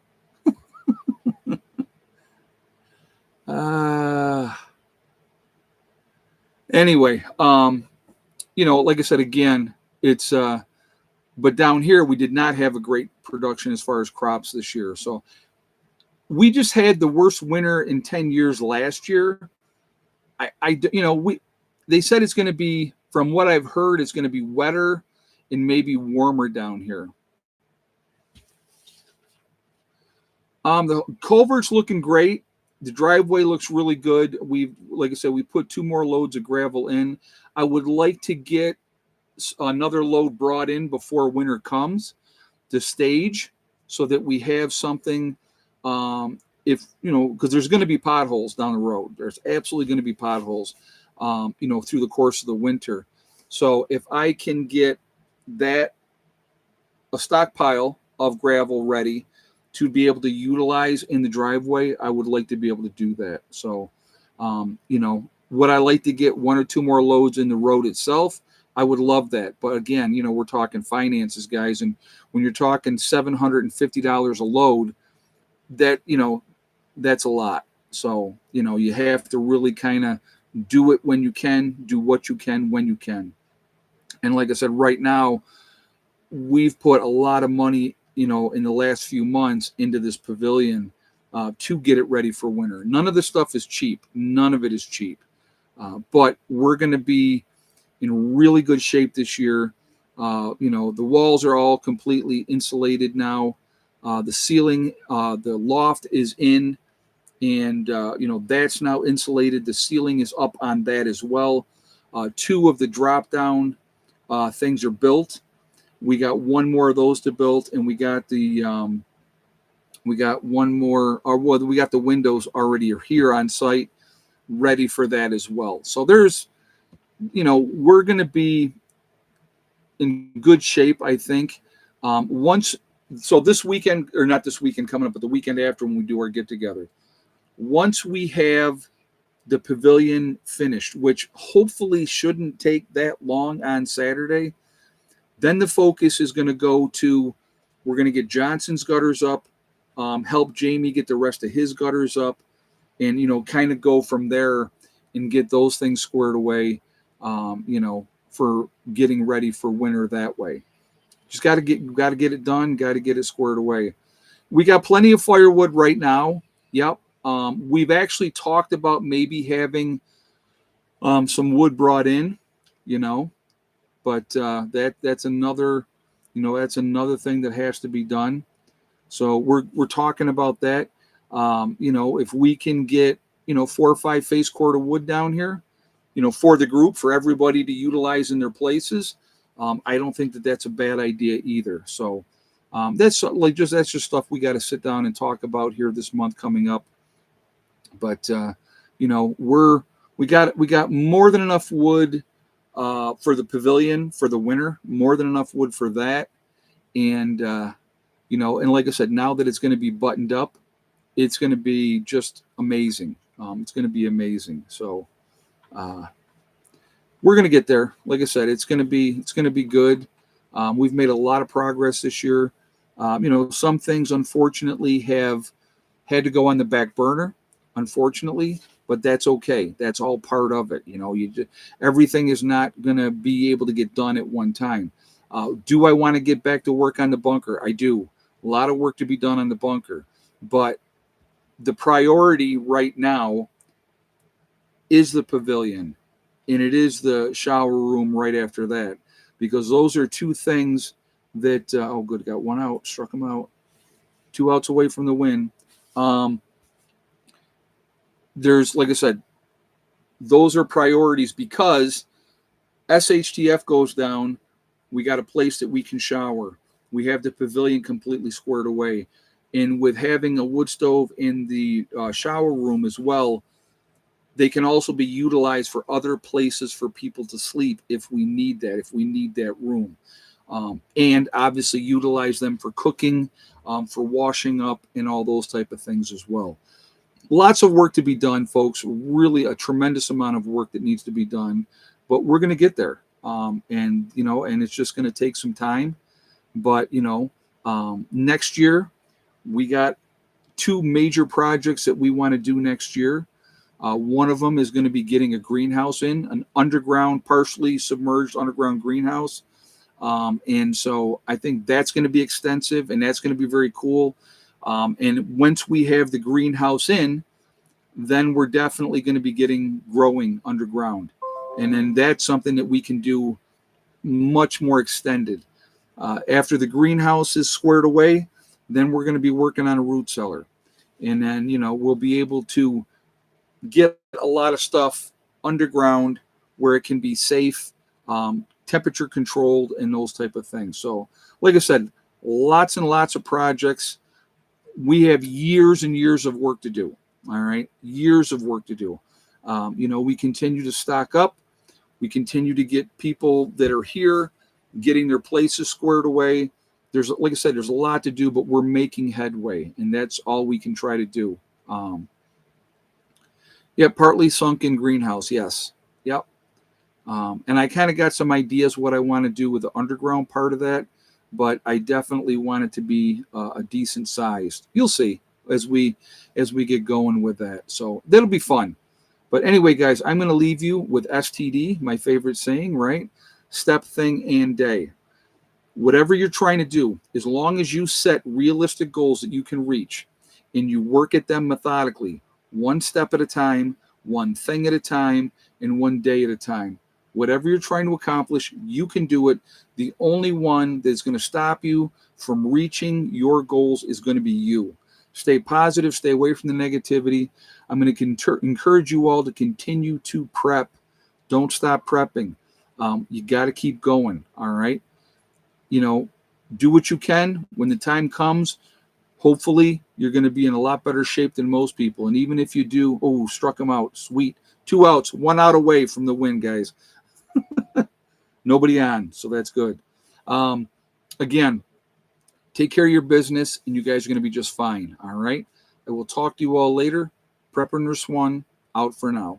Speaker 1: Anyway, like I said, again, it's but down here we did not have a great production as far as crops this year. So we just had the worst winter in 10 years last year. They said it's going to be, from what I've heard, it's going to be wetter and maybe warmer down here. The culvert's looking great. The driveway looks really good. Like I said, we put 2 more loads of gravel in. I would like to get another load brought in before winter comes to stage, so that we have something. If because there's going to be potholes down the road. There's absolutely going to be potholes, through the course of the winter. So if I can get that a stockpile of gravel ready to be able to utilize in the driveway, I would like to be able to do that. So, would I like to get 1 or 2 more loads in the road itself? I would love that. But again, we're talking finances, guys. And when you're talking $750 a load, that's a lot. So, you have to really kind of do it when you can, do what you can when you can. And like I said, right now, we've put a lot of money, in the last few months into this pavilion to get it ready for winter. None of this stuff is cheap. None of it is cheap. But we're going to be in really good shape this year. The walls are all completely insulated now. The ceiling, the loft is in, and that's now insulated. The ceiling is up on that as well. 2 of the drop down things are built. We got 1 more of those to build, and we got one more. We got the windows already here on site, ready for that as well. So there's, we're going to be in good shape, I think. So this weekend, or not this weekend coming up, but the weekend after, when we do our get together, once we have the pavilion finished, which hopefully shouldn't take that long on Saturday, then the focus is going to go to, we're going to get Johnson's gutters up, help Jamie get the rest of his gutters up, and, kind of go from there and get those things squared away, for getting ready for winter that way. Just got to get it done, got to get it squared away. We got plenty of firewood right now. Yep. We've actually talked about maybe having some wood brought in, but that's another thing that has to be done. So we're talking about that. If we can get 4 or 5 face cord of wood down here, for the group, for everybody to utilize in their places, I don't think that's a bad idea either. So that's just stuff we got to sit down and talk about here this month coming up. But we got more than enough wood for the pavilion for the winter, more than enough wood for that. And, and like I said, now that it's going to be buttoned up, it's going to be just amazing. It's going to be amazing. So we're going to get there. Like I said, it's going to be good. We've made a lot of progress this year. Some things unfortunately have had to go on the back burner, unfortunately, but that's okay. That's all part of it. Everything is not going to be able to get done at one time. Do I want to get back to work on the bunker? I do. A lot of work to be done on the bunker, but the priority right now is the pavilion, and it is the shower room right after that, because those are 2 things that, got 1 out, struck him out, 2 outs away from the win. There's, like I said, those are priorities, because SHTF goes down, we got a place that we can shower. We have the pavilion completely squared away. And with having a wood stove in the shower room as well, they can also be utilized for other places for people to sleep if we need that room. And obviously utilize them for cooking, for washing up, and all those type of things as well. Lots of work to be done, folks. Really a tremendous amount of work that needs to be done, but we're going to get there. And it's just going to take some time. But, next year, we got 2 major projects that we want to do next year. One of them is going to be getting a greenhouse in, an underground, partially submerged underground greenhouse. And so I think that's going to be extensive, and that's going to be very cool. And once we have the greenhouse in, then we're definitely going to be getting growing underground. And then that's something that we can do much more extended. After the greenhouse is squared away, then we're going to be working on a root cellar. And then, we'll be able to get a lot of stuff underground where it can be safe, temperature controlled, and those type of things. So, like I said, lots and lots of projects. We have years and years of work to do. All right, years of work to do. We continue to stock up. We continue to get people that are here getting their places squared away. There's, like I said, there's a lot to do, but we're making headway, and that's all we can try to do. Yeah, partly sunken greenhouse. Yes. Yep. And I kind of got some ideas what I want to do with the underground part of that, but I definitely want it to be a decent size. You'll see as we get going with that. So that'll be fun. But anyway, guys, I'm going to leave you with STD, my favorite saying, right? Step, thing, and day. Whatever you're trying to do, as long as you set realistic goals that you can reach and you work at them methodically, one step at a time, one thing at a time, and one day at a time. Whatever you're trying to accomplish, you can do it. The only one that's going to stop you from reaching your goals is going to be you. Stay positive, stay away from the negativity. I'm going to encourage you all to continue to prep. Don't stop prepping. You got to keep going, all right? Do what you can. When the time comes, hopefully you're going to be in a lot better shape than most people. And even if you do, struck him out, sweet. 2 outs, 1 out away from the win, guys. Nobody on, so that's good. Again, take care of your business, and you guys are going to be just fine, all right? I will talk to you all later. Prepper Nurse 1, out for now.